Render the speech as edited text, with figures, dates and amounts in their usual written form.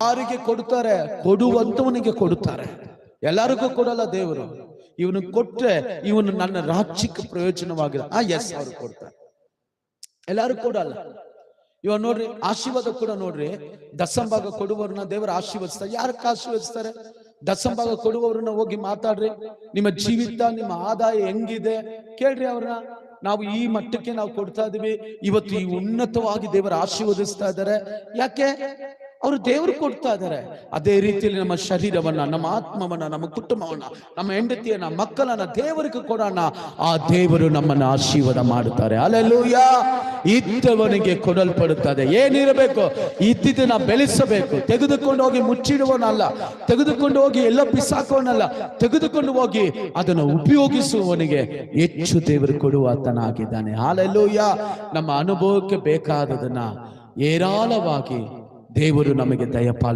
ಯಾರಿಗೆ ಕೊಡ್ತಾರೆ? ಕೊಡುವಂತವನಿಗೆ ಕೊಡುತ್ತಾರೆ. ಎಲ್ಲರಿಗೂ ಕೊಡಲ್ಲ ದೇವರು. ಇವನು ಕೊಟ್ರೆ ಇವನು ನನ್ನ ರಾಜ್ಯಕ್ಕೆ ಪ್ರಯೋಜನವಾಗಿರ ಎಸ್ ಅವ್ರು ಕೊಡ್ತಾರೆ. ಎಲ್ಲಾರು ಕೊಡಲ್ಲ. ಇವಾಗ ನೋಡ್ರಿ, ಆಶೀರ್ವಾದ ಕೂಡ ನೋಡ್ರಿ, ದಸಂಭಾಗ ಕೊಡುವವ್ರನ್ನ ದೇವರು ಆಶೀರ್ವದಿಸ್ತಾರೆ. ಯಾರಕ್ಕೆ ಆಶೀರ್ವದಿಸ್ತಾರೆ? ದಸಂಭಾಗ ಕೊಡುವವ್ರನ್ನ ಹೋಗಿ ಮಾತಾಡ್ರಿ, ನಿಮ್ಮ ಜೀವಿತ, ನಿಮ್ಮ ಆದಾಯ ಹೆಂಗಿದೆ ಕೇಳ್ರಿ ಅವ್ರನ್ನ. ನಾವು ಈ ಮಟ್ಟಕ್ಕೆ ನಾವು ಕೊಡ್ತಾ ಇದೀವಿ, ಇವತ್ತು ಈ ಉನ್ನತವಾಗಿ ದೇವರು ಆಶೀರ್ವದಿಸ್ತಾ ಇದ್ದಾರೆ. ಯಾಕೆ? ಅವರು ದೇವರು ಕೊಡ್ತಾ ಇದ್ದಾರೆ. ಅದೇ ರೀತಿಯಲ್ಲಿ ನಮ್ಮ ಶರೀರವನ್ನ, ನಮ್ಮ ಆತ್ಮವನ್ನ, ನಮ್ಮ ಕುಟುಂಬವನ್ನ, ನಮ್ಮ ಹೆಂಡತಿಯನ್ನ, ಮಕ್ಕಳನ್ನ ದೇವರಿಗೆ ಕೊಡೋಣ. ಆ ದೇವರು ನಮ್ಮನ್ನ ಆಶೀರ್ವಾದ ಮಾಡುತ್ತಾರೆ. ಹಲ್ಲೆಲೂಯಾ. ಇದ್ದವನಿಗೆ ಕೊಡಲ್ಪಡುತ್ತದೆ. ಏನಿರಬೇಕು? ಇದ್ದಿದ್ದನ್ನ ಬೆಳೆಸಬೇಕು. ತೆಗೆದುಕೊಂಡು ಹೋಗಿ ಮುಚ್ಚಿಡುವನಲ್ಲ, ತೆಗೆದುಕೊಂಡು ಹೋಗಿ ಎಲ್ಲ ಬಿಸಾಕೋನಲ್ಲ, ತೆಗೆದುಕೊಂಡು ಹೋಗಿ ಅದನ್ನು ಉಪಯೋಗಿಸುವವನಿಗೆ ಹೆಚ್ಚು ದೇವರು ಕೊಡುವಾತನಾಗಿದ್ದಾನೆ. ಹಲ್ಲೆಲೂಯಾ. ನಮ್ಮ ಅನುಭವಕ್ಕೆ ಬೇಕಾದದನ್ನ ಏರಾಳವಾಗಿ ದೇವರು ನಮಗೆ ದಯಪಾಲಿಸಿ